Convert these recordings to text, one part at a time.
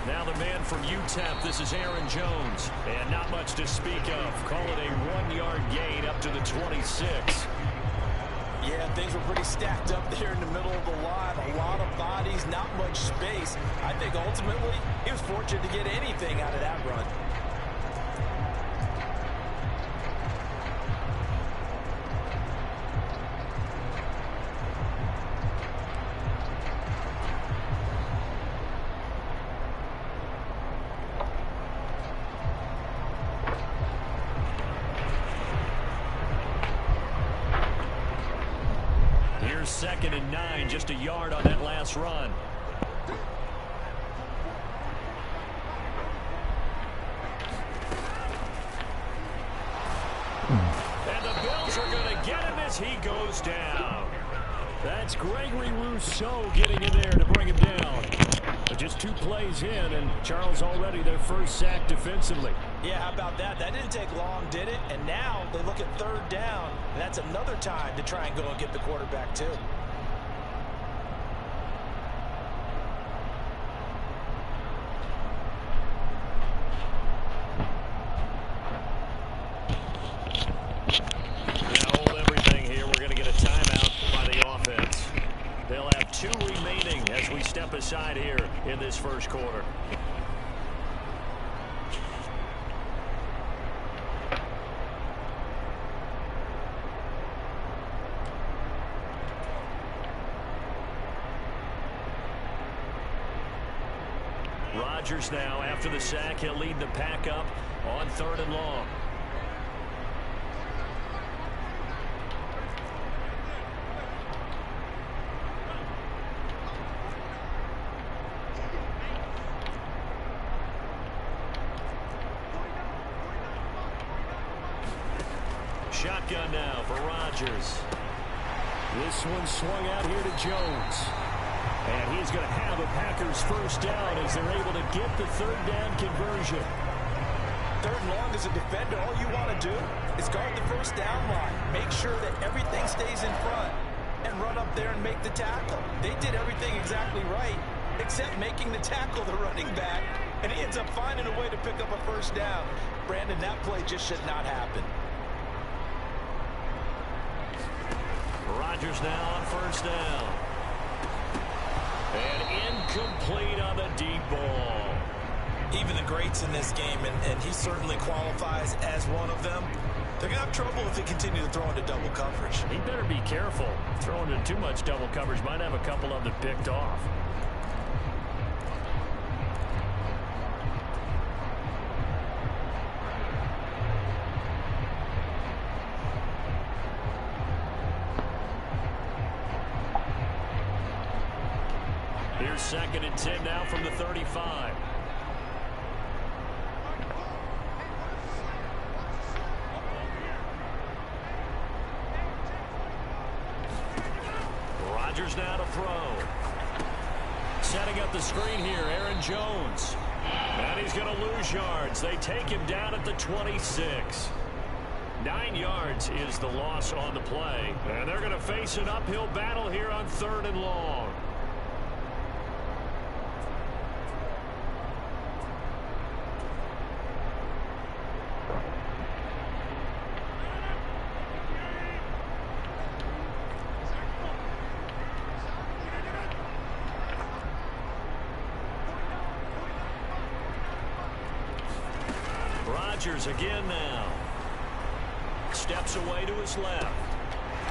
Now the man from UTEP, this is Aaron Jones. And not much to speak of. Call it a 1-yard gain up to the 26. Yeah, things were pretty stacked up there in the middle of the line. A lot of bodies, not much space. I think ultimately he was fortunate to get anything out of that run. Here's 2nd and 9, just a yard on that last run. And the Bills are going to get him as he goes down. That's Gregory Rousseau getting in there to bring him down. But just 2 plays in, and Charles already their first sack defensively. Yeah, how about that? That didn't take long, did it? And now they look at 3rd down, and that's another time to try and go and get the quarterback too. Hold everything here. We're going to get a timeout by the offense. They'll have 2 remaining as we step aside here in this first quarter. Rodgers now, after the sack, he'll lead the pack up on 3rd and long. Shotgun now for Rodgers. This one swung out here to Jones. And he's going to have a Packers first down as they're able to get the 3rd down conversion. 3rd and long as a defender, all you want to do is guard the first down line. Make sure that everything stays in front and run up there and make the tackle. They did everything exactly right except making the tackle the running back, and he ends up finding a way to pick up a first down. Brandon, that play just should not happen. Rodgers now on 1st down. And incomplete on the deep ball. Even the greats in this game, and he certainly qualifies as one of them, they're going to have trouble if they continue to throw into double coverage. He better be careful. Throwing into too much double coverage might have a couple of them picked off. Here's 2nd and 10 now from the 35. Rodgers now to throw. Setting up the screen here, Aaron Jones. And he's going to lose yards. They take him down at the 26. 9 yards is the loss on the play. And they're going to face an uphill battle here on 3rd and long. Rodgers again now. Steps away to his left.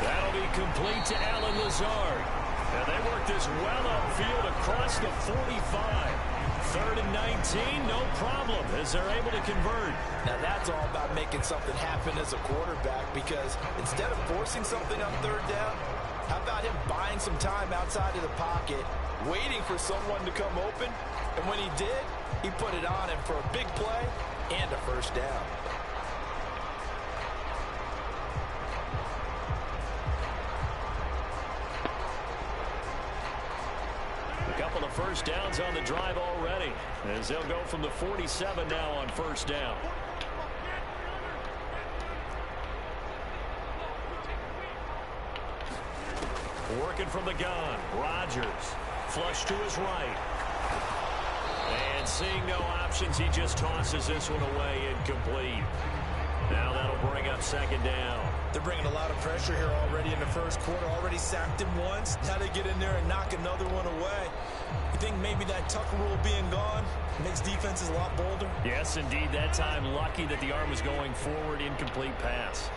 That'll be complete to Allen Lazard. And they work this well upfield across the 45. 3rd and 19, no problem as they're able to convert. Now that's all about making something happen as a quarterback, because instead of forcing something on 3rd down, how about him buying some time outside of the pocket, waiting for someone to come open, and when he did, he put it on him for a big play and a first down. first downs on the drive already, as they'll go from the 47 now on first down. Working from the gun, Rodgers. Flush to his right. And seeing no options, he just tosses this one away, incomplete. Now that'll bring up second down. They're bringing a lot of pressure here already in the first quarter. Already sacked him once. Now they get in there and knock another one away. You think maybe that Tucker rule being gone makes defenses a lot bolder? Yes, indeed. That time, lucky that the arm was going forward, incomplete pass.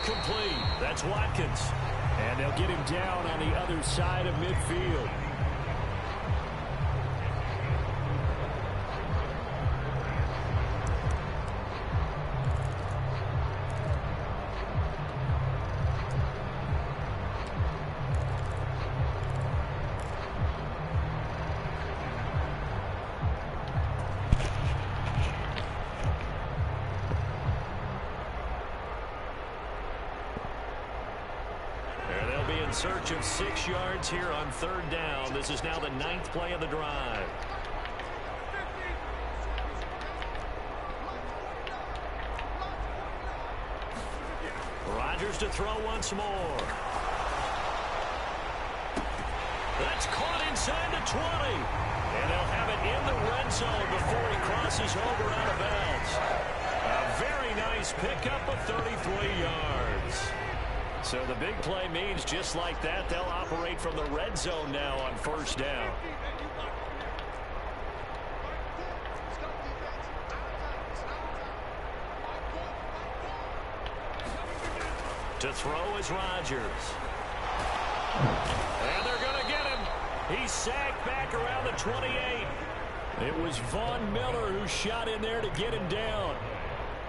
Complete. That's Watkins. And they'll get him down on the other side of midfield. Search of 6 yards here on third down. This is now the 9th play of the drive. Rodgers to throw once more. That's caught inside the 20. And they'll have it in the red zone before he crosses over out of bounds. A very nice pickup of 33 yards. So the big play means just like that, they'll operate from the red zone now on first down. To throw is Rodgers. And they're going to get him. He's sacked back around the 28. It was Von Miller who shot in there to get him down.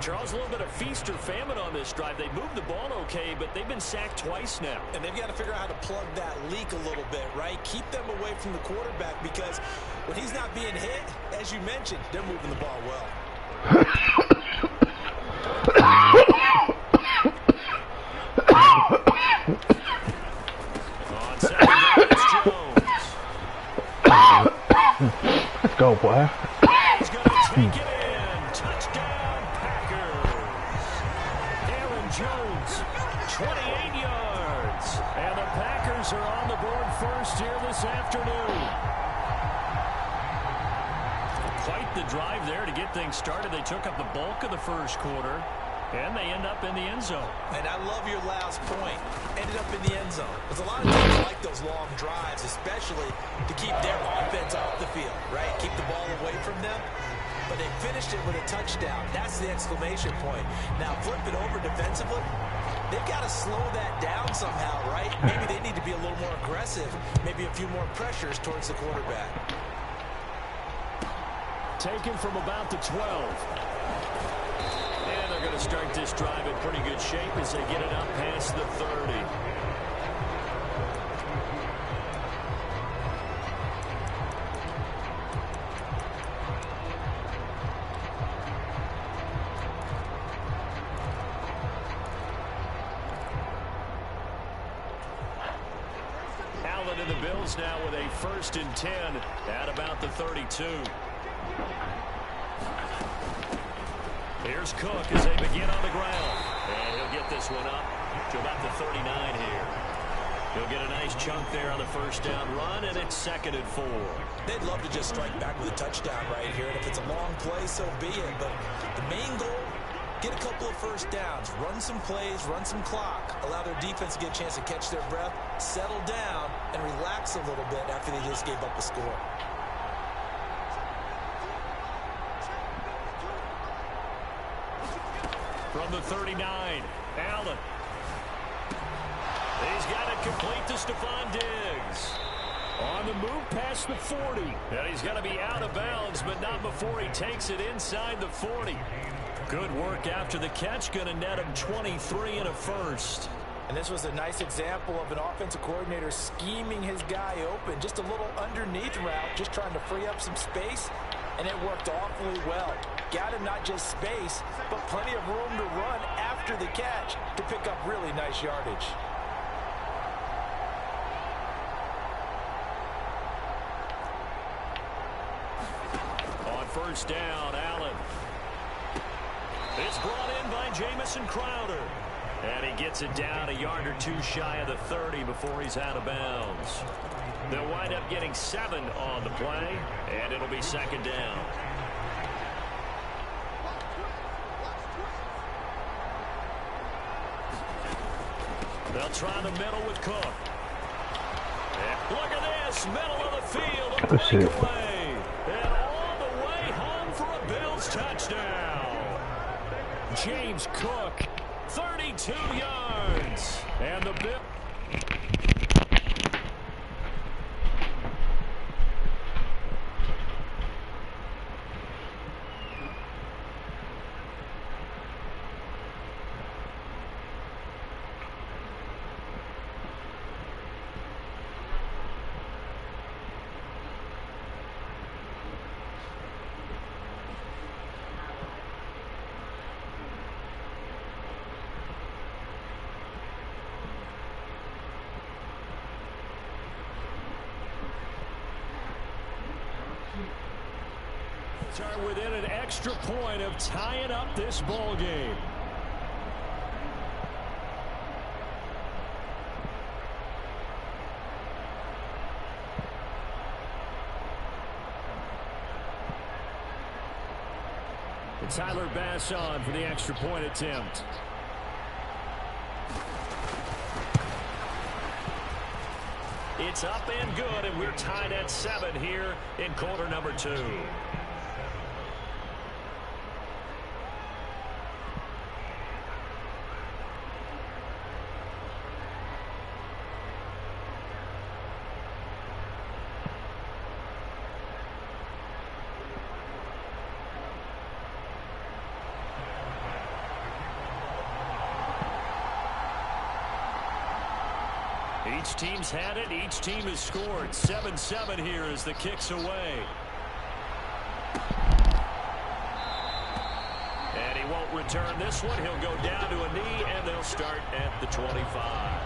Charles, a little bit of feast or famine on this drive. They moved the ball okay, but they've been sacked twice now. And they've got to figure out how to plug that leak a little bit, right? Keep them away from the quarterback because when he's not being hit, as you mentioned, they're moving the ball well. On second down, it's Jones. Let's go, boy. He's going to take it in. Touchdown, Packers. Aaron Jones, 28 yards. And the Packers are on the board first here this afternoon. Quite the drive there to get things started. They took up the bulk of the first quarter, and they end up in the end zone. And I love your last point. Ended up in the end zone. Because a lot of teams like those long drives, especially to keep their offense off the field, right? Keep the ball away from them. But they finished it with a touchdown. That's the exclamation point. Now flip it over defensively. They've got to slow that down somehow, right? Maybe they need to be a little more aggressive. Maybe a few more pressures towards the quarterback. Taken from about the 12. And they're going to start this drive in pretty good shape as they get it up past the 30. Allen and the Bills now with a 1st and 10 at about the 32. Here's Cook as they begin on the ground. And he'll get this one up to about the 39 here. He'll get a nice chunk there on the first down run, and it's 2nd and 4. They'd love to just strike back with a touchdown right here. And if it's a long play, so be it. But the main goal, get a couple of first downs, run some plays, run some clock, allow their defense to get a chance to catch their breath, settle down, and relax a little bit after they just gave up a score. From the 39, Allen. He's got it complete to Stephon Diggs. On the move past the 40. And he's going to be out of bounds, but not before he takes it inside the 40. Good work after the catch. Going to net him 23 and a first. And And this was a nice example of an offensive coordinator scheming his guy open. Just a little underneath route, just trying to free up some space, and it worked awfully well. Got him not just space, but plenty of room to run after the catch to pick up really nice yardage. On first down, Allen. It's brought in by Jamison Crowder. And he gets it down a yard or two shy of the 30 before he's out of bounds. They'll wind up getting 7 on the play, and it'll be second down. They'll try the middle with Cook. And look at this, middle of the field, a breakaway. And all the way home for a Bills touchdown. James Cook, 32 yards. And the Bills. Are within an extra point of tying up this ball game. And Tyler Bass on for the extra point attempt. It's up and good, and we're tied at 7 here in quarter number 2. Each team's had it. Each team has scored. 7-7 here as the kick's away. And he won't return this one. He'll go down to a knee, and they'll start at the 25.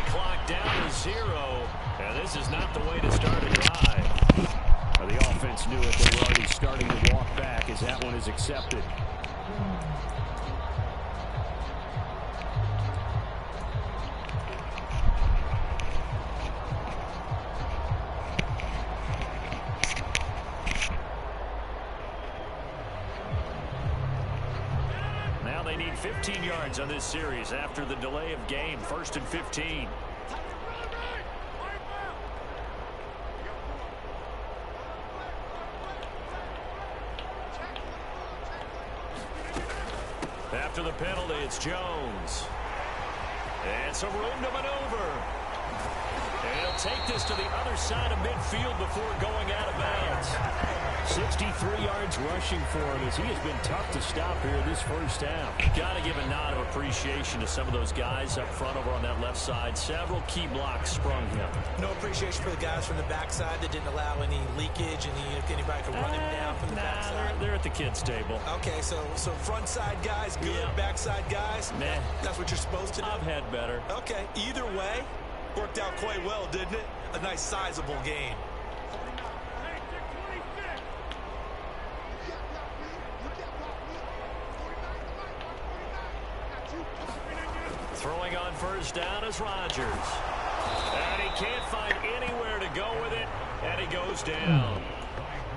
Clock down to 0, and this is not the way to start a drive. The offense knew it. They were already starting to walk back as that one is accepted. Now they need 15 yards on this series after the delay of game. 1st and 15. After the penalty, it's Jones. And some room to maneuver. And he'll take this to the other side of midfield before going out of bounds. 63 yards rushing for him as he has been tough to stop here this first half. Got to give a nod of appreciation to some of those guys up front over on that left side. Several key blocks sprung him. No appreciation for the guys from the backside that didn't allow any leakage, and if anybody could run him down from the backside. They're at the kids' table. Okay, so front side guys good, yeah. Backside guys, nah. That's what you're supposed to do? I've had better. Okay, either way, worked out quite well, didn't it? A nice sizable game. Throwing on first down is Rodgers. And he can't find anywhere to go with it, and he goes down.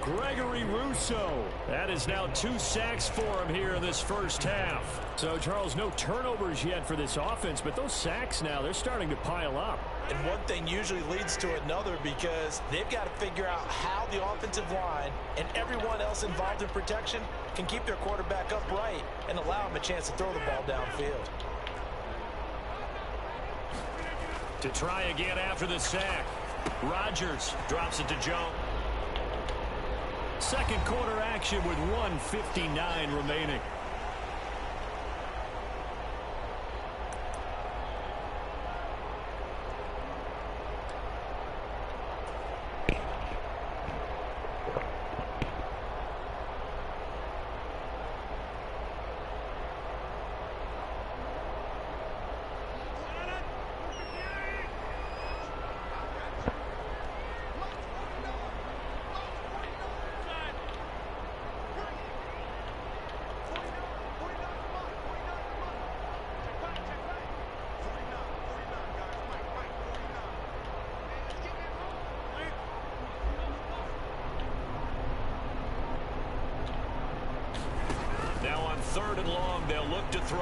Gregory Rousseau. That is now 2 sacks for him here in this first half. So, Charles, no turnovers yet for this offense, but those sacks now, they're starting to pile up. And one thing usually leads to another because they've got to figure out how the offensive line and everyone else involved in protection can keep their quarterback upright and allow him a chance to throw the ball downfield. To try again after the sack. Rodgers drops it to Jones. Second quarter action with 1:59 remaining. Third and long, they'll look to throw.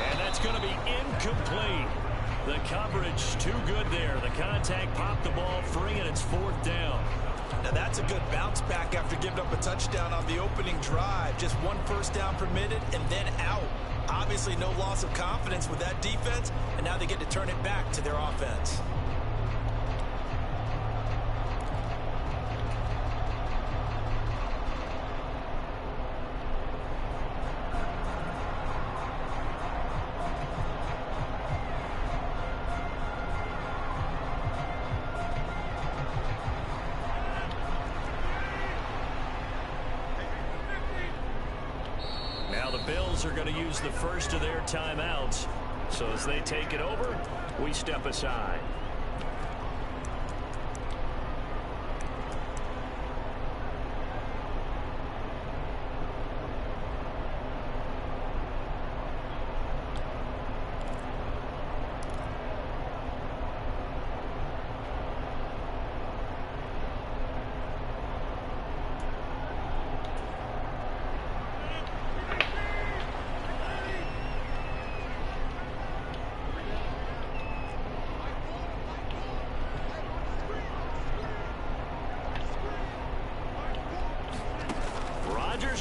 And that's going to be incomplete. The coverage too good there. The contact popped the ball free, and it's 4th down. Now that's a good bounce back after giving up a touchdown on the opening drive. Just 1 first down permitted and then out. Obviously no loss of confidence with that defense, and now they get to turn it back to their offense. Are going to use the first of their timeouts. So as they take it over, we step aside.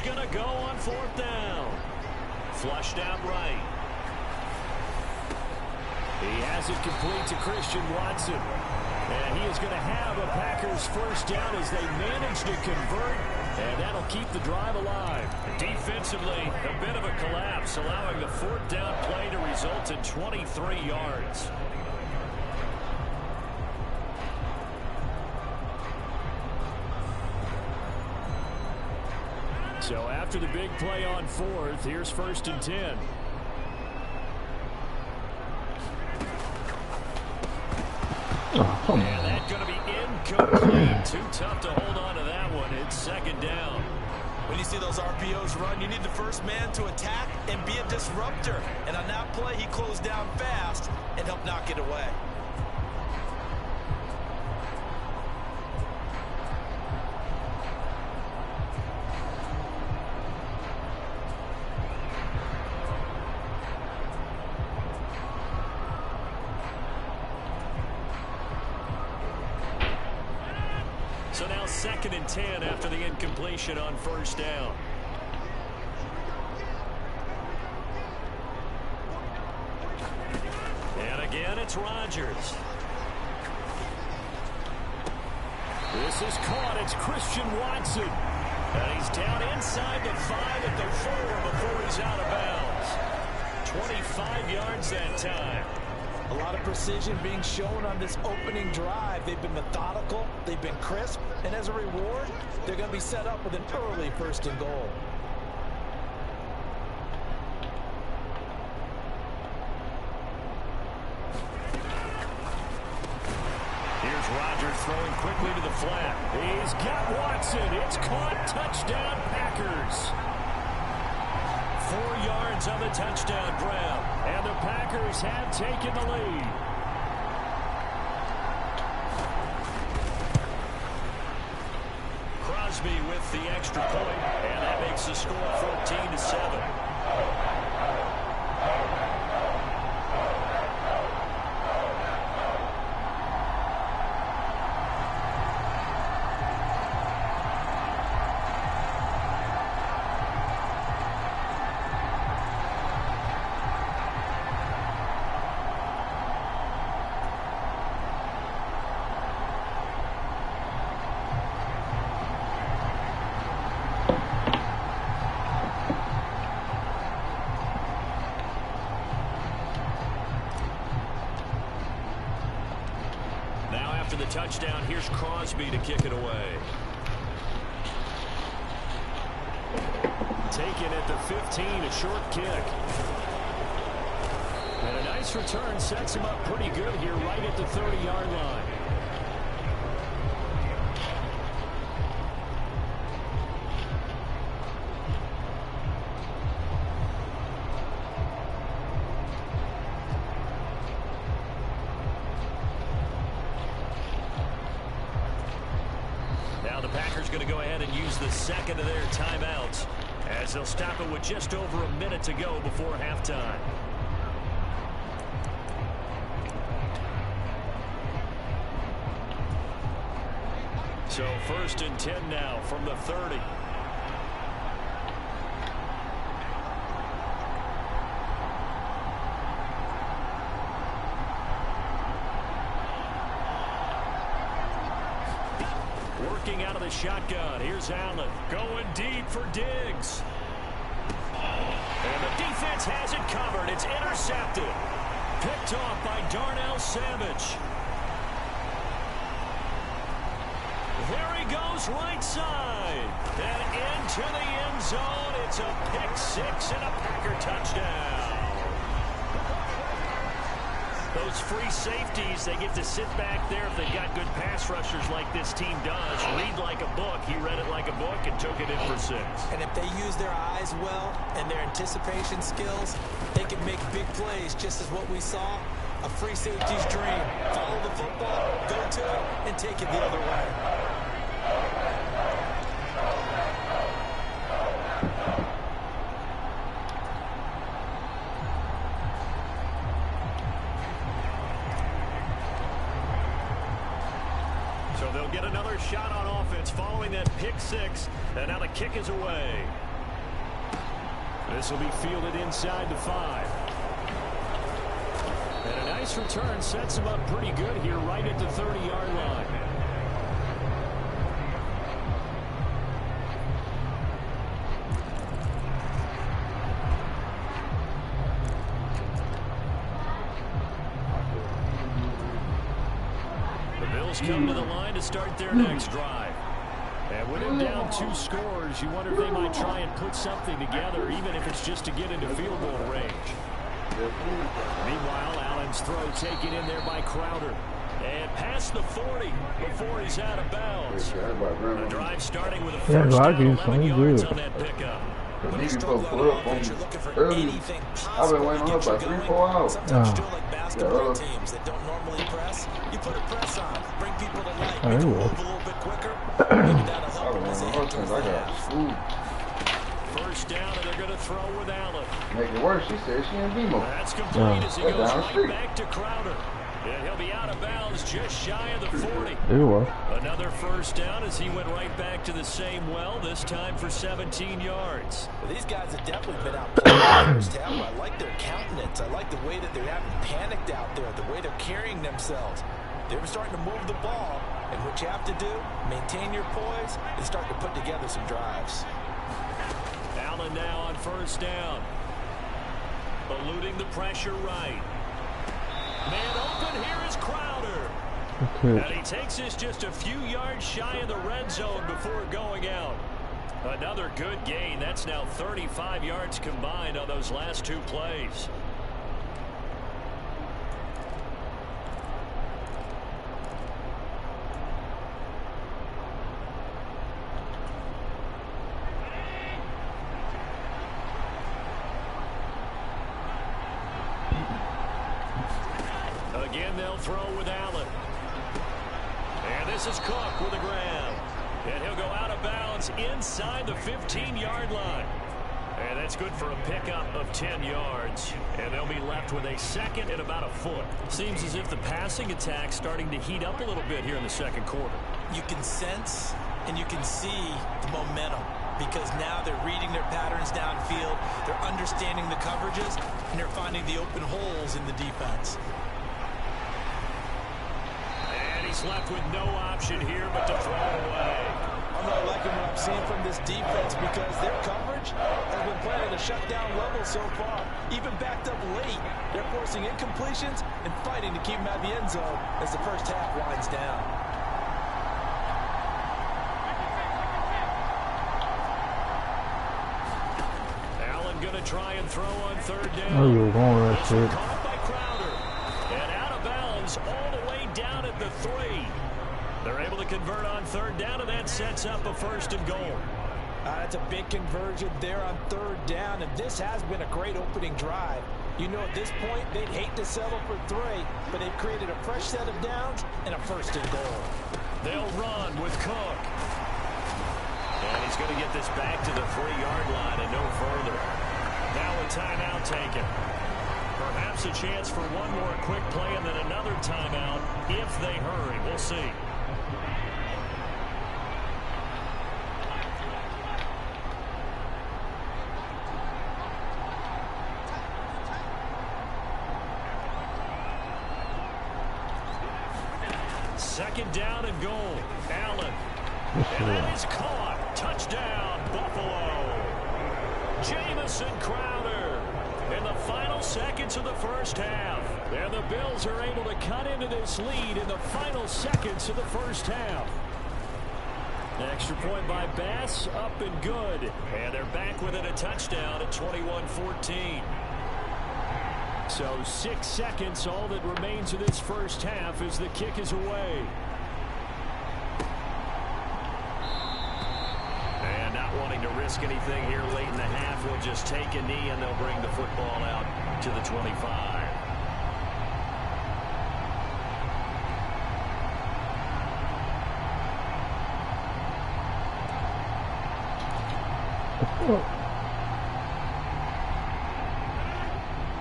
Going to go on 4th down. Flushed out right. He has it complete to Christian Watson. And he is going to have a Packers first down as they manage to convert. And that'll keep the drive alive. Defensively, a bit of a collapse, allowing the 4th down play to result in 23 yards. So after the big play on 4th, here's 1st and 10. And that's going to be incomplete. Too tough to hold on to that one. It's 2nd down. When you see those RPOs run, you need the first man to attack and be a disruptor. And on that play, he closed down fast and helped knock it away. So now 2nd and 10 after the incompletion on 1st down. And again, it's Rodgers. This is caught. It's Christian Watson. And he's down inside the 5 at the 4 before he's out of bounds. 25 yards that time. A lot of precision being shown on this opening drive. They've been methodical, they've been crisp, and as a reward, they're going to be set up with an early 1st and goal. Here's Rodgers throwing quickly to the flat. He's got Watson. It's caught. Touchdown, Packers. 4 yards on the touchdown grab. And the Packers have taken the lead. Crosby with the extra point, and that makes the score 14-7. After the touchdown, here's Crosby to kick it away. Taken at the 15, a short kick. And a nice return sets him up pretty good here right at the 30-yard line. Now the Packers going to go ahead and use the second of their timeouts as they'll stop it with just over a minute to go before halftime. So 1st and 10 now from the 30. Working out of the shotgun. Here's Allen going deep for Diggs. And the defense has it covered. It's intercepted. Picked off by Darnell Savage. There he goes right side. And into the end zone. It's a pick six and a Packer touchdown. Those free safeties, they get to sit back there if they've got good pass rushers like this team does. Read like a book. He read it like a book and took it in for 6. And if they use their eyes well and their anticipation skills, they can make big plays, just as what we saw. A free safety's dream. Follow the football, go to it, and take it the other way. So they'll get another shot on offense following that pick six. And now the kick is away. This will be fielded inside the 5. And a nice return sets him up pretty good here right at the 30-yard line. Come to the line to start their next drive. And with him down 2 scores, you wonder if they might try and put something together, even if it's just to get into field goal range. Meanwhile, Allen's throw taken in there by Crowder. And past the 40 before he's out of bounds. The drive starting with a first down, 11 yards on that pickup. When you struggle on offense, you're looking for anything possible to get you going. Sometimes you do it like basketball teams that don't normally press. You put a press on, bring people to life, make them move a little bit quicker. Maybe that'll help them as they head towards the half. First down, and they're going to throw with Allen. Make it worse, she said she in BMO. That's complete as he goes right back to Crowder. And he'll be out of bounds just shy of the 40. Another first down as he went right back to the same well, this time for 17 yards. Well, these guys have definitely been out playing the first half. I like their countenance. I like the way that they're having panicked out there, the way they're carrying themselves. They were starting to move the ball, and what you have to do, maintain your poise and start to put together some drives. Allen now on first down. Eluding the pressure right. Man open, here is Crowder. And he takes this just a few yards shy of the red zone before going out. Another good gain. That's now 35 yards combined on those last 2 plays. Again, they'll throw with Allen. And this is Cook with a grab. And he'll go out of bounds is inside the 15-yard line. And that's good for a pickup of 10 yards. And they'll be left with a second and about a foot. Seems as if the passing attack's starting to heat up a little bit here in the second quarter. You can sense and you can see the momentum because now they're reading their patterns downfield, they're understanding the coverages, and they're finding the open holes in the defense. And he's left with no option here but to throw it away. I'm not liking what I'm seeing from this defense because their coverage has been playing at a shutdown level so far. Even backed up late, they're forcing incompletions and fighting to keep them out of the end zone as the first half winds down. Allen going to try and throw on third down. Oh, you were going that shit. Caught by Crowder. And out of bounds all the way down at the 3. They're able to convert on third down, and that sets up a first and goal. That's a big conversion there on third down, and this has been a great opening drive. You know, at this point, they'd hate to settle for 3, but they've created a fresh set of downs and a first and goal. They'll run with Cook. And he's going to get this back to the 3-yard line and no further. Now a timeout taken. Perhaps a chance for one more quick play and then another timeout if they hurry. We'll see. Second down and goal. Allen. And that is caught. Touchdown, Buffalo. Jamison Crowder. In the final seconds of the first half. And the Bills are able to cut into this lead in the final seconds of the first half. An extra point by Bass, up and good. And they're back within a touchdown at 21-14. So 6 seconds, all that remains of this first half as the kick is away. And not wanting to risk anything here late in the half, will just take a knee and they'll bring the football out to the 25.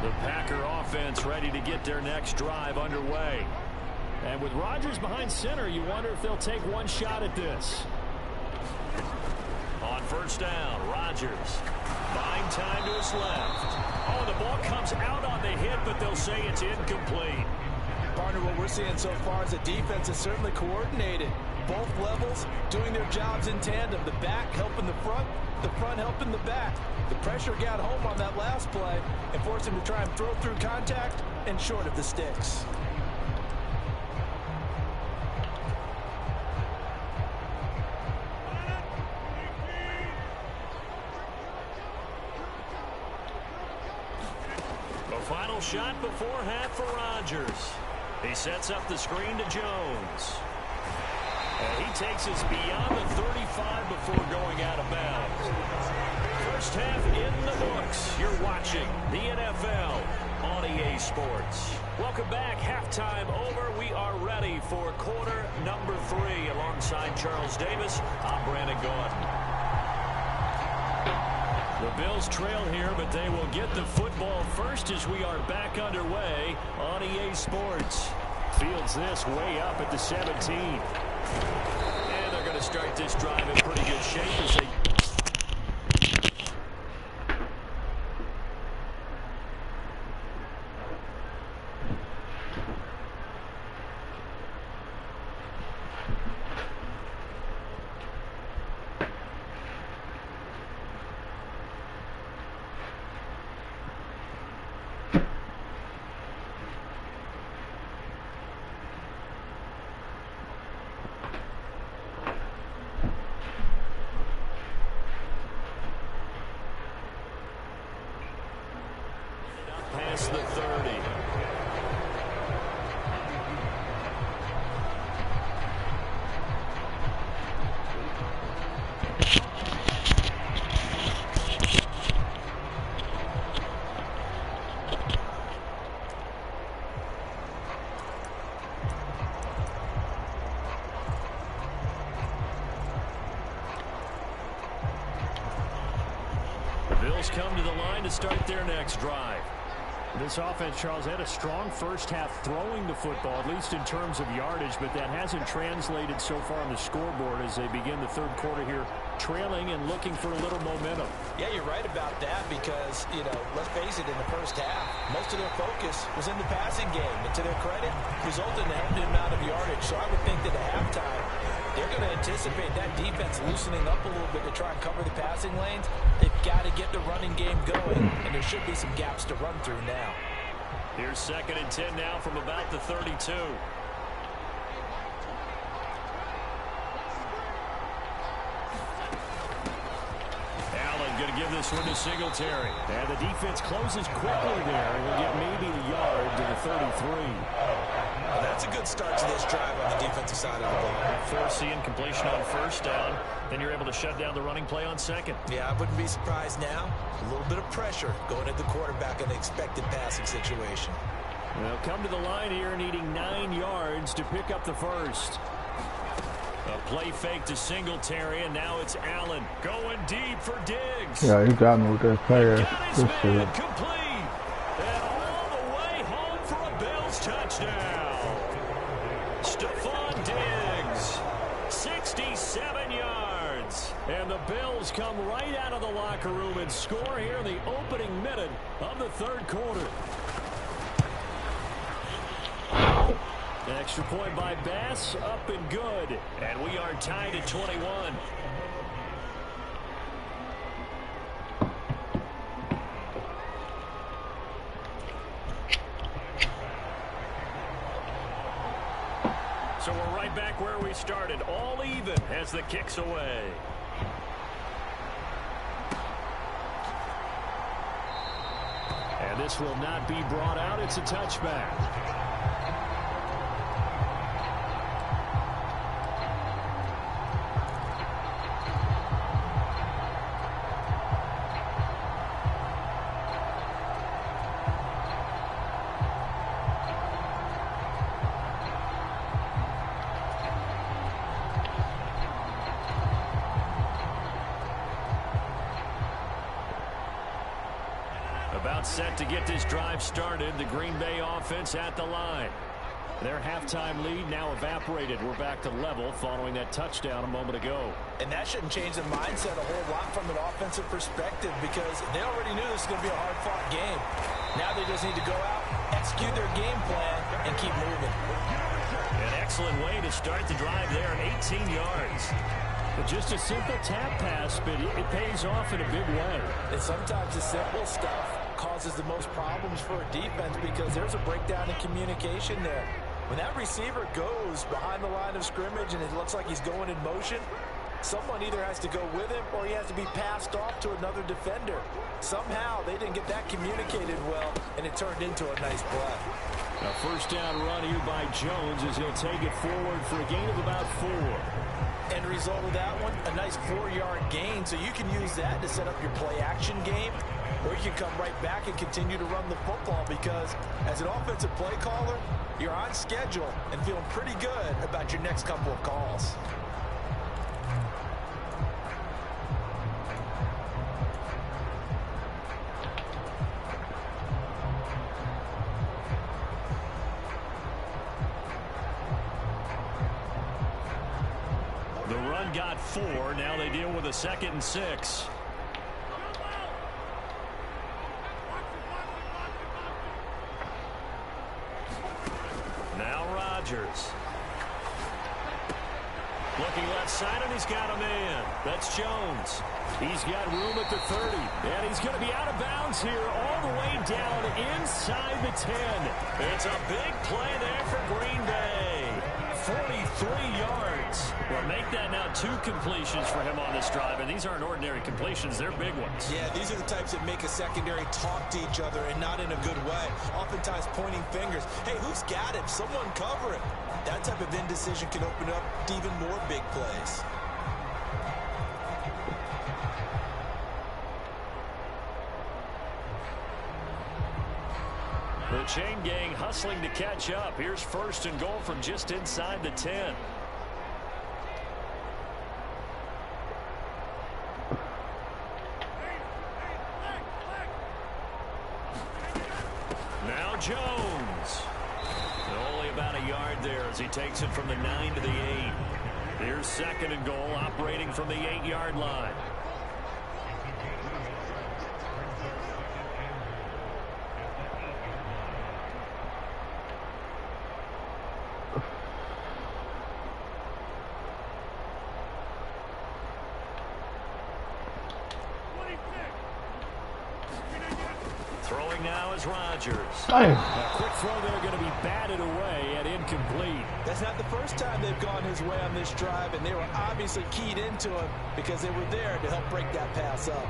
The Packer offense ready to get their next drive underway. And with Rodgers behind center, you wonder if they'll take one shot at this. On first down, Rodgers buying time to his left. Oh, the ball comes out on the hit, but they'll say it's incomplete. Partner, what we're seeing so far is the defense is certainly coordinated. Both levels doing their jobs in tandem. The back helping the front helping the back. The pressure got home on that last play and forced him to try and throw through contact and short of the sticks. The final shot before half for Rodgers. He sets up the screen to Jones. And he takes us beyond the 35 before going out of bounds. First half in the books. You're watching the NFL on EA Sports. Welcome back. Halftime over. We are ready for quarter number 3. Alongside Charles Davis, I'm Brandon Gordon. The Bills trail here, but they will get the football first as we are back underway on EA Sports. Fields this way up at the 17. And they're going to start this drive in pretty good shape as they... come to the line to start their next drive. This offense, Charles, had a strong first half throwing the football, at least in terms of yardage, but that hasn't translated so far on the scoreboard as they begin the third quarter here, trailing and looking for a little momentum. Yeah, you're right about that because, let's face it, in the first half, most of their focus was in the passing game. And to their credit, resulted in a healthy amount of yardage. So I would think that at halftime, they're going to anticipate that defense loosening up a little bit to try and cover the passing lanes. They've got to get the running game going, and there should be some gaps to run through now. Here's 2nd and 10 now from about the 32. Allen going to give this one to Singletary. And the defense closes quickly there and will get maybe a yard to the 33. Well, that's a good start to this drive on the defensive side of the ball. Forcing completion on first down. Then you're able to shut down the running play on second. Yeah, I wouldn't be surprised now. A little bit of pressure going at the quarterback in the expected passing situation. They'll come to the line here needing 9 yards to pick up the first. A play fake to Singletary, and now it's Allen going deep for Diggs. Yeah, you got me with that player. Got his man complete. And all the way home for a Bills touchdown. Stephon Diggs, 67 yards. And the Bills come right out of the locker room and score here in the opening minute of the third quarter. Extra point by Bass, up and good. And we are tied at 21. So we're right back where we started, all even as the kick's away. And this will not be brought out. It's a touchback. About set to get this drive started. The Green Bay offense at the line. Their halftime lead now evaporated. We're back to level following that touchdown a moment ago. And that shouldn't change the mindset a whole lot from an offensive perspective because they already knew this was going to be a hard-fought game. Now they just need to go out, execute their game plan, and keep moving. An excellent way to start the drive there, 18 yards. But just a simple tap pass, but it pays off in a big way. And sometimes the simple stuff causes the most problems for a defense because there's a breakdown in communication there. When that receiver goes behind the line of scrimmage and it looks like he's going in motion, someone either has to go with him or he has to be passed off to another defender. Somehow they didn't get that communicated well, and it turned into a nice play. A first down run here by Jones as he'll take it forward for a gain of about 4. End result of that one, a nice 4-yard gain. So you can use that to set up your play-action game, or you can come right back and continue to run the football because as an offensive play caller, you're on schedule and feeling pretty good about your next couple of calls. The run got 4. Now they deal with a 2nd and 6. Now Rodgers. Looking left side, and he's got a man. That's Jones. He's got room at the 30. And he's going to be out of bounds here all the way down inside the 10. It's a big play there for Green Bay. 43 yards. Well, make that now 2 completions for him on this drive. And these aren't ordinary completions. They're big ones. Yeah, these are the types that make a secondary talk to each other and not in a good way. Oftentimes pointing fingers. Hey, who's got it? Someone cover it. That type of indecision can open up to even more big plays. The chain gang hustling to catch up. Here's 1st and goal from just inside the 10. Jones. Only about a yard there as he takes it from the 9 to the 8. Here's 2nd and goal, operating from the 8-yard line. Throwing now is Rodgers. A quick throw there going to be batted away and incomplete. That's not the first time they've gone his way on this drive, and they were obviously keyed into him because they were there to help break that pass up.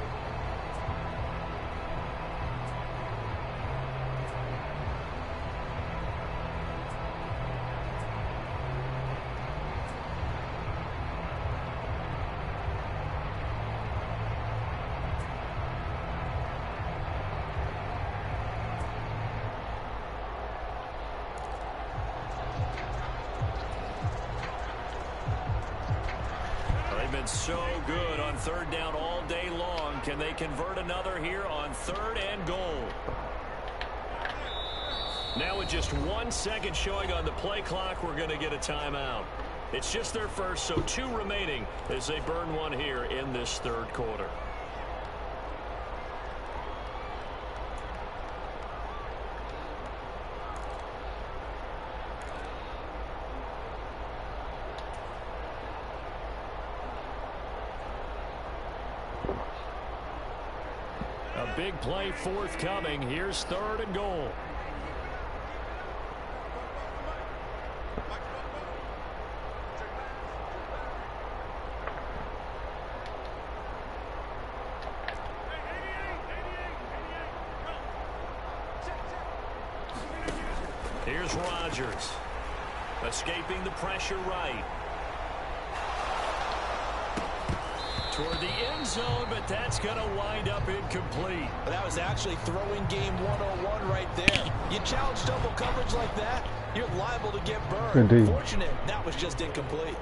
So good on 3rd down all day long. Can they convert another here on 3rd and goal? Now with just 1 second showing on the play clock, we're going to get a timeout. It's just their first, so 2 remaining as they burn one here in this 3rd quarter. Big play forthcoming. Here's 3rd and goal. Here's Rodgers. Escaping the pressure right. Toward the end zone, but that's going to wind up incomplete. But that was actually throwing game 101 right there. You challenge double coverage like that, you're liable to get burned. Indeed. Fortunate, that was just incomplete.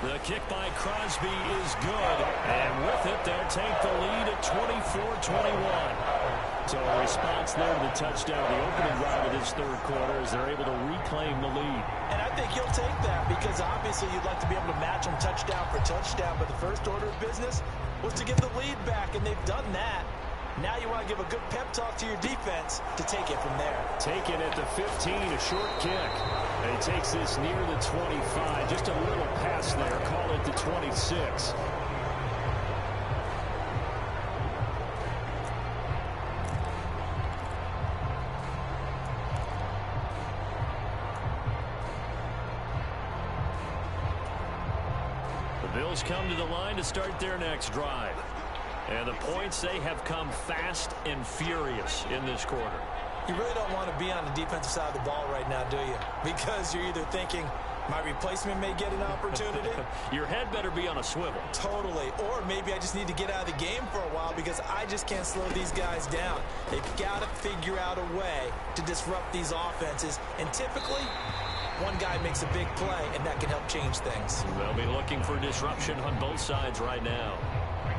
The kick by Crosby is good, and with it, they'll take the lead at 24-21. So a response there to the touchdown, the opening drive of this 3rd quarter, as they're able to reclaim the lead. And I think you'll take that because obviously you'd like to be able to match them touchdown for touchdown, but the first order of business was to get the lead back, and they've done that. Now you want to give a good pep talk to your defense to take it from there. Taken at the 15, a short kick. And he takes this near the 25. Just a little pass there. Call it the 26. The Bills come to the line to start their next drive. And the points, they have come fast and furious in this quarter. You really don't want to be on the defensive side of the ball right now, do you? Because you're either thinking, my replacement may get an opportunity. Your head better be on a swivel. Totally. Or maybe I just need to get out of the game for a while because I just can't slow these guys down. They've got to figure out a way to disrupt these offenses. And typically, one guy makes a big play, and that can help change things. They'll be looking for disruption on both sides right now.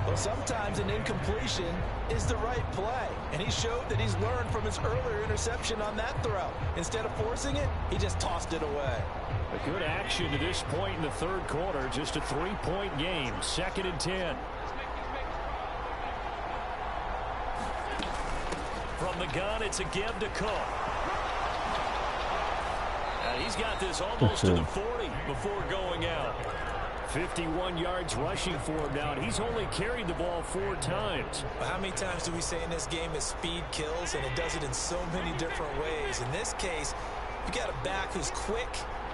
Well, sometimes an incompletion is the right play, and he showed that he's learned from his earlier interception on that throw. Instead of forcing it, he just tossed it away. A good action to this point in the 3rd quarter. Just a 3-point game. 2nd and 10. From the gun, it's a give to Cook. And he's got this almost to the 40 before going out. 51 yards rushing for him now, and he's only carried the ball 4 times. Well, how many times do we say in this game is speed kills, and it does it in so many different ways. In this case, you got a back who's quick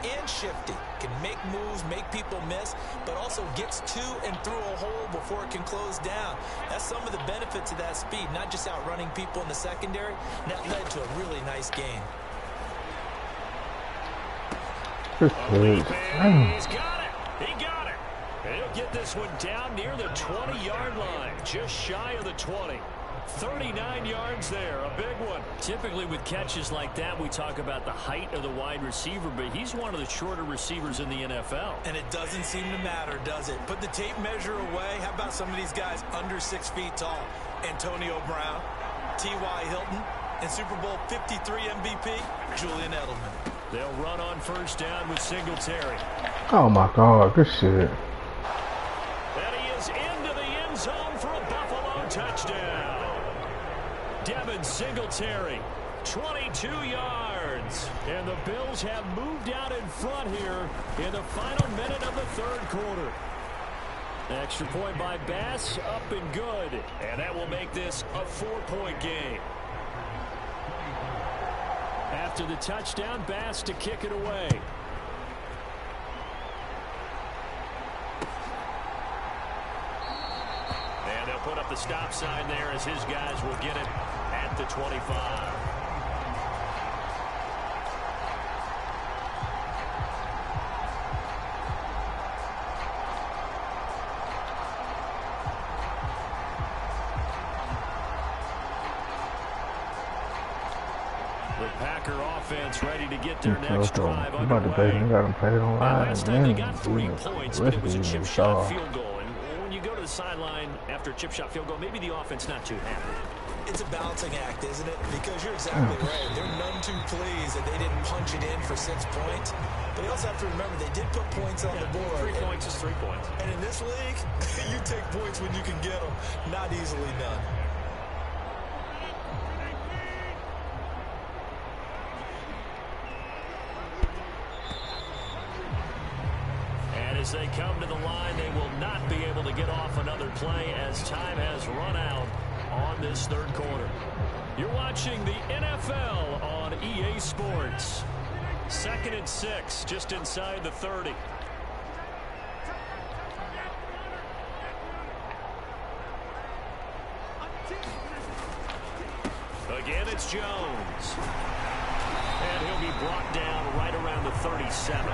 and shifty, can make moves, make people miss, but also gets to and through a hole before it can close down. That's some of the benefits of that speed, not just outrunning people in the secondary. And that led to a really nice game. He's got it. He got it. He'll get this one down near the 20-yard line, just shy of the 20. 39 yards there, a big one. Typically with catches like that, we talk about the height of the wide receiver, but he's one of the shorter receivers in the NFL. And it doesn't seem to matter, does it? Put the tape measure away. How about some of these guys under 6 feet tall? Antonio Brown, T.Y. Hilton, and Super Bowl 53 MVP, Julian Edelman. They'll run on first down with Singletary. Oh my God, good shit. And he is into the end zone for a Buffalo touchdown. Devin Singletary, 22 yards. And the Bills have moved out in front here in the final minute of the third quarter. Extra point by Bass, up and good. And that will make this a 4-point game. After the touchdown, Bass to kick it away. And they'll put up the stop sign there as his guys will get it at the 25. The Packer offense ready to get their next drive underway. Last time they got 3 points, but it was a chip shot field goal. And when you go to the sideline after a chip shot field goal, maybe the offense not too happy. It's a balancing act, isn't it? Because you're exactly right. They're none too pleased that they didn't punch it in for 6 points. But you also have to remember they did put points on the board. 3 points is 3 points. And in this league, you take points when you can get them. Not easily done. As they come to the line, they will not be able to get off another play as time has run out on this third quarter. You're watching the NFL on EA Sports. 2nd and 6, just inside the 30. Again, it's Jones. And he'll be brought down right around the 37.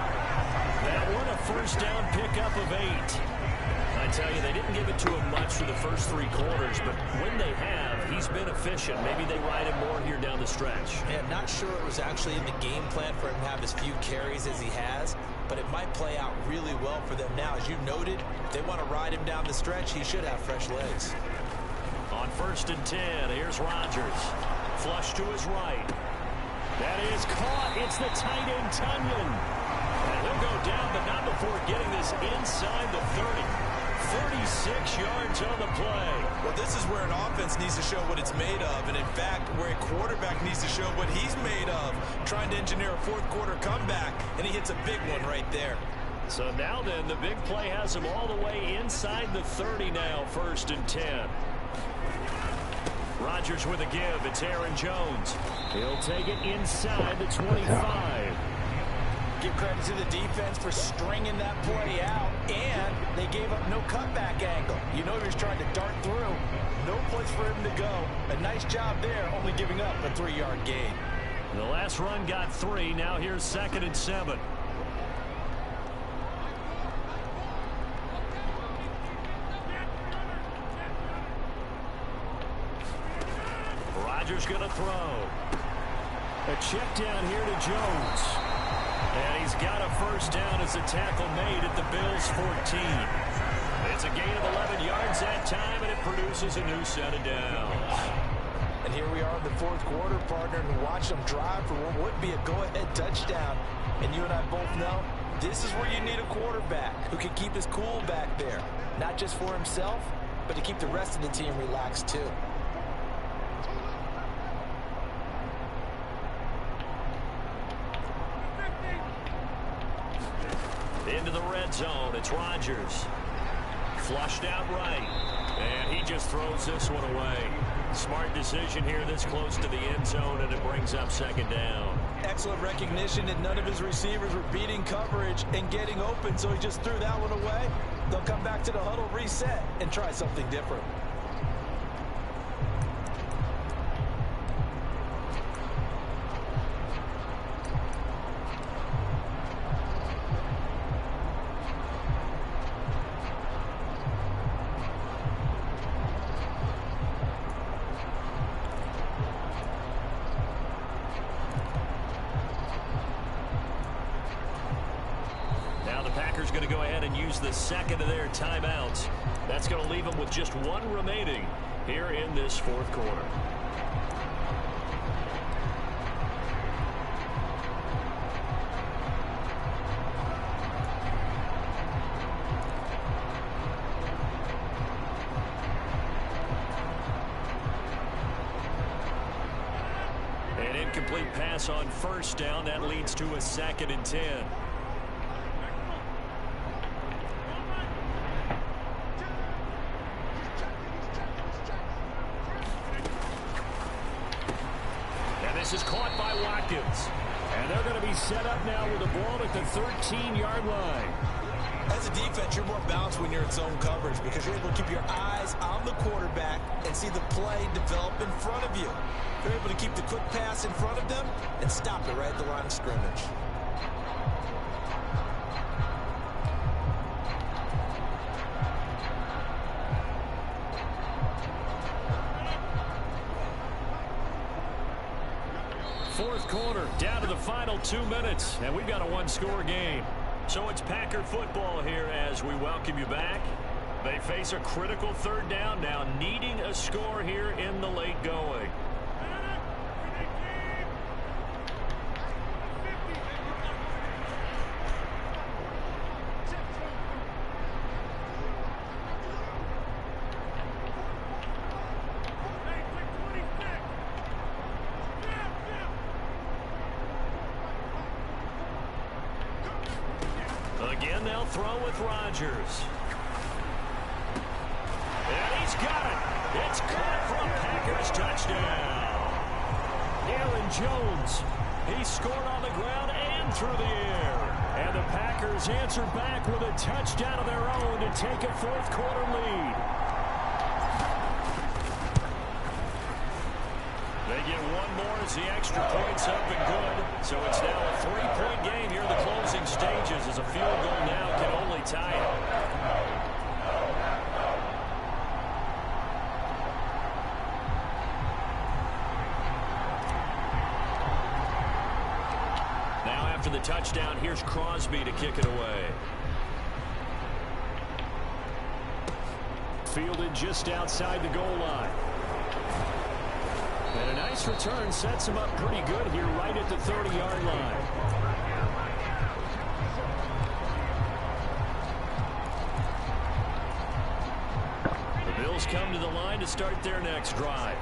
That one a first down pickup of 8. I tell you, they didn't give it to him much for the first 3 quarters, but when they have, he's been efficient. Maybe they ride him more here down the stretch. Yeah, not sure it was actually in the game plan for him to have as few carries as he has, but it might play out really well for them now. As you noted, if they want to ride him down the stretch, he should have fresh legs. On 1st and 10, here's Rodgers. Flush to his right. That is caught. It's the tight end, Tunyon. And he'll go down, but not before getting this inside the 30. 36 yards on the play. Well, this is where an offense needs to show what it's made of, and in fact, where a quarterback needs to show what he's made of, trying to engineer a fourth quarter comeback, and he hits a big one right there. So now then, the big play has him all the way inside the 30 now, 1st and 10. Rodgers with a give. It's Aaron Jones. He'll take it inside the 25. Give credit to the defense for stringing that play out, and they gave up no cutback angle. You know he was trying to dart through. No place for him to go. A nice job there, only giving up a 3-yard gain. The last run got 3. Now here's 2nd and 7. Rodgers going to throw. A check down here to Jones. And he's got a first down as the tackle made at the Bills' 14. It's a gain of 11 yards that time, and it produces a new set of downs. And here we are in the fourth quarter, partner, and watch them drive for what would be a go-ahead touchdown. And you and I both know this is where you need a quarterback who can keep his cool back there. Not just for himself, but to keep the rest of the team relaxed too. Into the red zone, it's Rodgers. Flushed out right. And he just throws this one away. Smart decision here this close to the end zone, and it brings up 2nd down. Excellent recognition that none of his receivers were beating coverage and getting open, so he just threw that one away. They'll come back to the huddle, reset, and try something different. going to go ahead and use the second of their timeouts. That's going to leave them with just one remaining here in this fourth quarter. An incomplete pass on first down. That leads to a 2nd and 10. And this is caught by Watkins. And they're going to be set up now with the ball at the 13-yard line. As a defense, you're more balanced when you're in zone coverage because you're able to keep your eyes on the quarterback and see the play develop in front of you. You're able to keep the quick pass in front of them and stop it right at the line of scrimmage. Fourth quarter, down to the final 2 minutes, and we've got a one-score game. So it's Packer football here as we welcome you back. They face a critical 3rd down now, needing a score here in the late going. Again, they'll throw with Rodgers. And he's got it. It's caught for a Packers touchdown. Aaron Jones. He scored on the ground and through the air. And the Packers answer back with a touchdown of their own to take a fourth quarter lead. They get one more as the extra point's up and good. So it's now a 3-point game here in the closing stages as a field goal now can only tie it. Now after the touchdown, here's Crosby to kick it away. Fielded just outside the goal line. And a nice return sets him up pretty good here right at the 30-yard line. The Bills come to the line to start their next drive.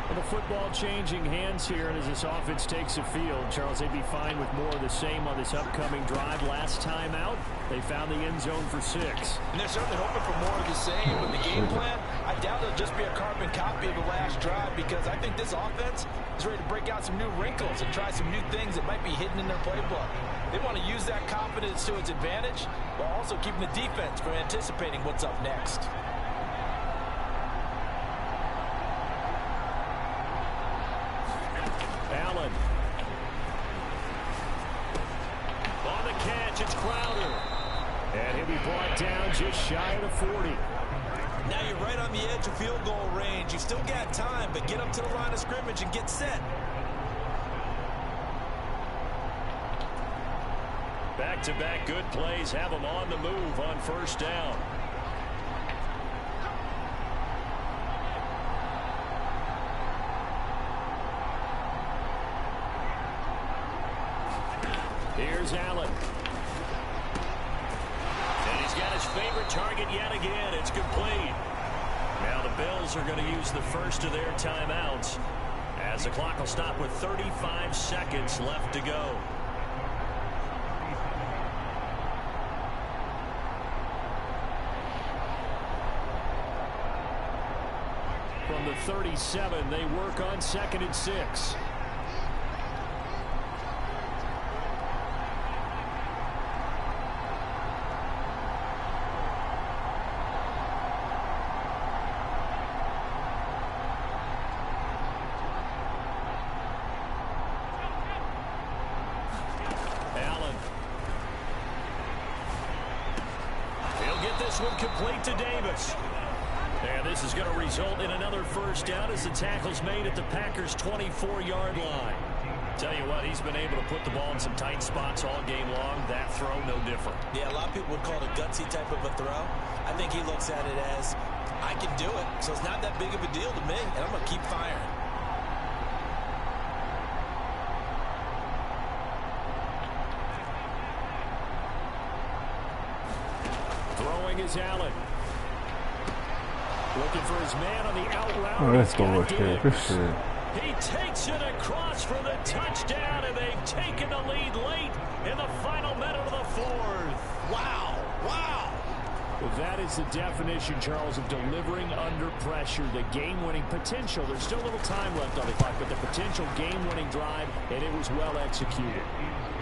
Well, the football changing hands here, and as this offense takes the field, Charles, they'd be fine with more of the same on this upcoming drive. Last time out, they found the end zone for 6. And they're certainly hoping for more of the same with the game plan. I doubt it'll just be a carbon copy of the last drive because I think this offense is ready to break out some new wrinkles and try some new things that might be hidden in their playbook. They want to use that confidence to its advantage while also keeping the defense from anticipating what's up next. Allen. On the catch, it's Crowder. And he'll be brought down just shy of the 40. Now you're right on the edge of field goal range. You still got time, but get up to the line of scrimmage and get set. Back-to-back good plays have them on the move on first down. Here's Allen. And he's got his favorite target yet again. It's complete. Now the Bills are going to use the first of their timeouts as the clock will stop with 35 seconds left to go. From the 37, they work on 2nd and 6. Allen. He'll get this one complete to Davis. And this is going to result in another first down as the tackle's made at the Packers' 24-yard line. Tell you what, he's been able to put the ball in some tight spots all game long. That throw, no different. Yeah, a lot of people would call it a gutsy type of a throw. I think he looks at it as, I can do it, so it's not that big of a deal to me, and I'm going to keep firing. Throwing is Allen. Looking for his man on the out route. Oh, that's bullshit. Good shit. He takes it across for the touchdown, and they've taken the lead late in the final minute of the fourth. Wow. Wow. Well, that is the definition, Charles, of delivering under pressure. The game-winning potential. There's still a little time left on the clock, but the potential game-winning drive, and it was well executed.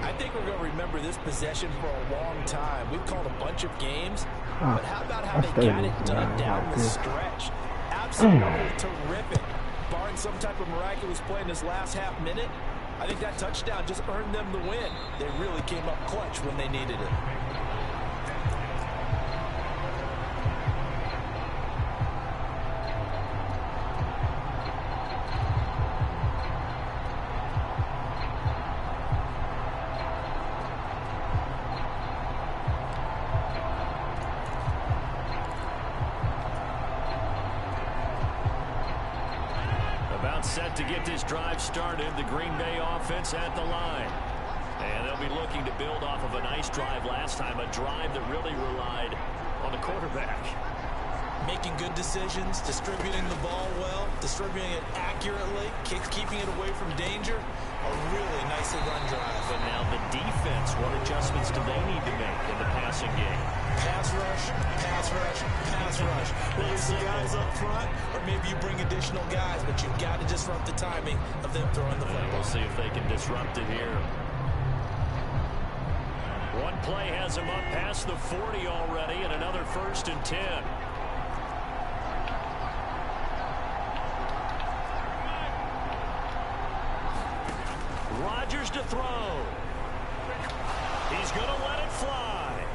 I think we're going to remember this possession for a long time. We've called a bunch of games, but how about how they got it done down the stretch? Absolutely terrific. Barring some type of miraculous play in this last half minute, I think that touchdown just earned them the win. They really came up clutch when they needed it. Set to get this drive started. The Green Bay offense at the line. And they'll be looking to build off of a nice drive last time, a drive that really relied on the quarterback. Making good decisions, distributing the ball well, distributing it accurately, keeping it away from danger. A really nicely run drive. But now the defense, what adjustments do they need to make in the passing game? Pass rush, pass rush, pass rush. Whether it's the guys up front, or maybe you bring additional guys, but you've got to disrupt the timing of them throwing the football. We'll see if they can disrupt it here. One play has them up past the 40 already, and another 1st and 10. Rodgers to throw. He's going to let it fly.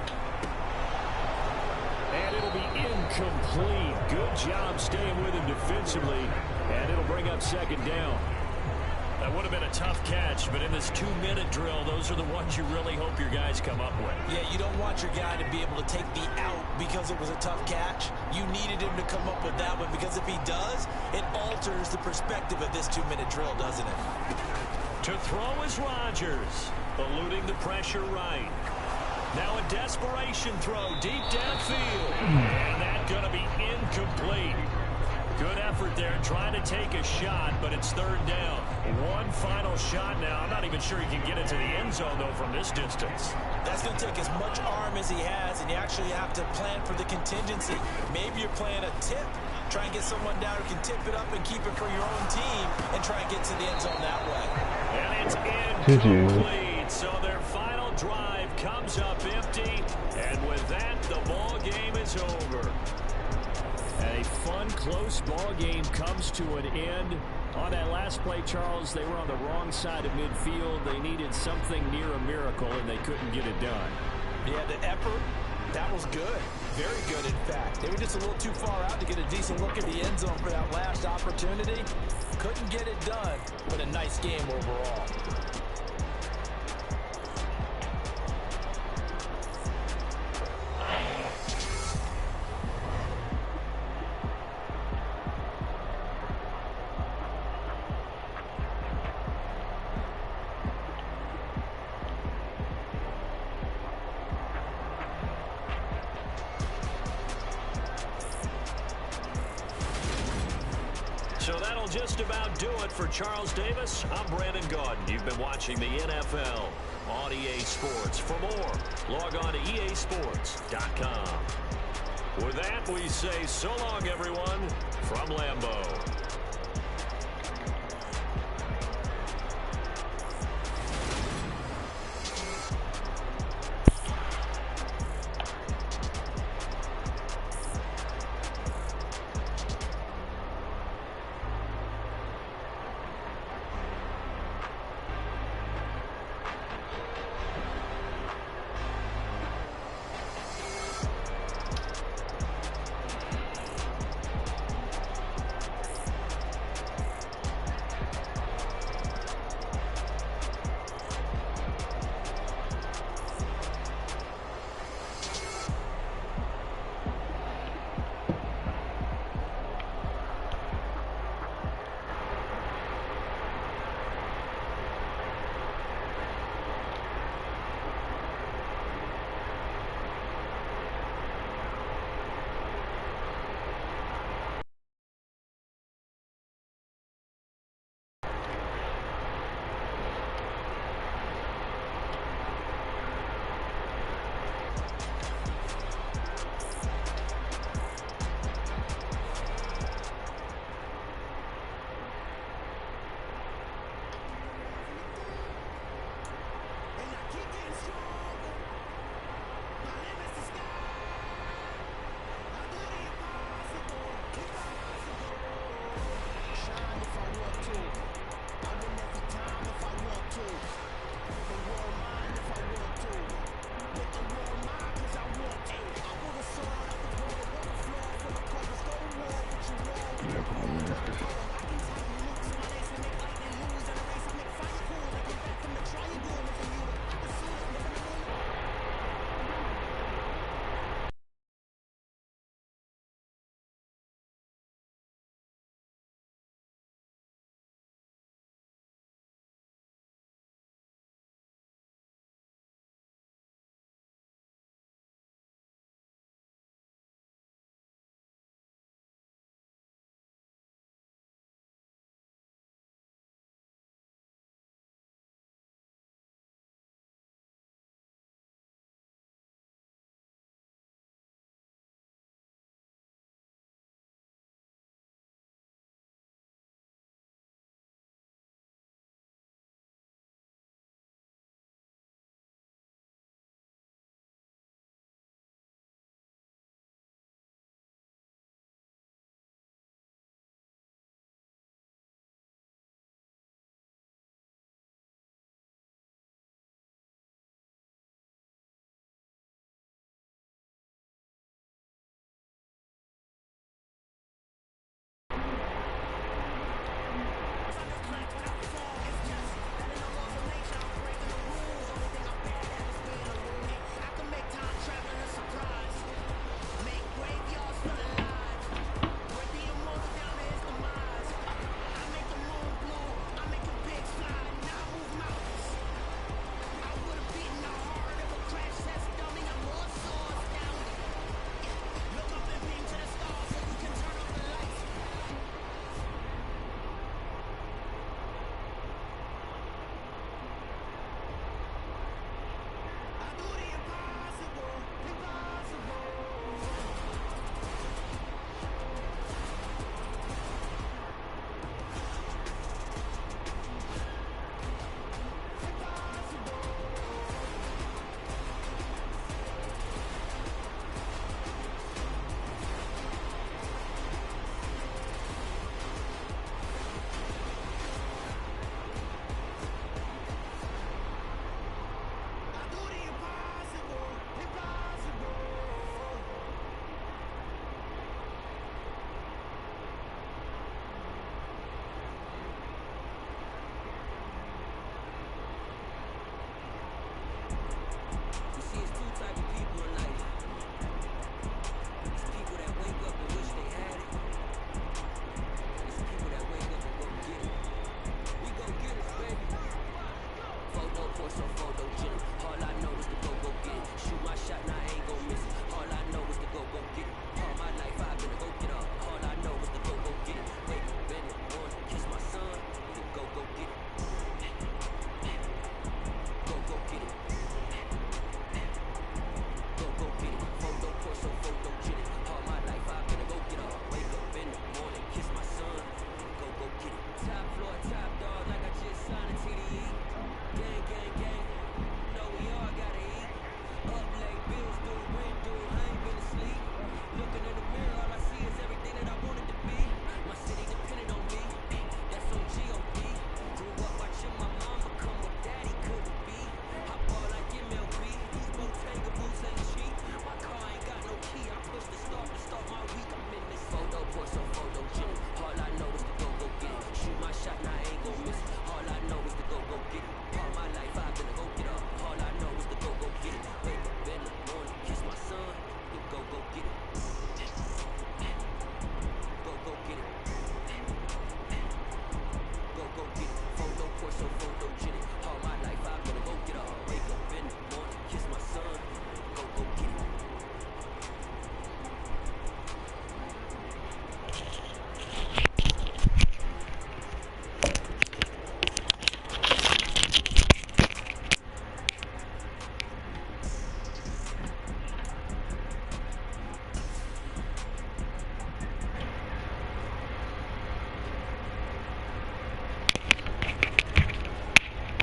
And it'll be incomplete. Good job staying with him defensively. And it'll bring up 2nd down. That would have been a tough catch, but in this 2-minute drill, those are the ones you really hope your guys come up with. Yeah, you don't want your guy to be able to take the out because it was a tough catch. You needed him to come up with that one, because if he does, it alters the perspective of this 2-minute drill, doesn't it? To throw is Rodgers, eluding the pressure right. Now a desperation throw deep downfield. And that's going to be incomplete. Good effort there, trying to take a shot, but it's 3rd down. One final shot now. I'm not even sure he can get into the end zone, though, from this distance. That's going to take as much arm as he has, and you actually have to plan for the contingency. Maybe you're playing a tip. Try and get someone down who can tip it up and keep it for your own team and try and get to the end zone that way. And it's incomplete. So their final drive comes up empty, and with that, the ball game is over. A fun, close ball game comes to an end. On that last play, Charles, they were on the wrong side of midfield. They needed something near a miracle, and they couldn't get it done. Yeah, the effort, that was good. Very good, in fact. They were just a little too far out to get a decent look at the end zone for that last opportunity. Couldn't get it done, but a nice game overall. So that'll just about do it for Charles Davis. I'm Brandon Gaudin. You've been watching the NFL on EA Sports. For more, log on to easports.com. With that, we say so long, everyone, from Lambeau. so photo gym. All I know is to go get. Shoot my shot, now I ain't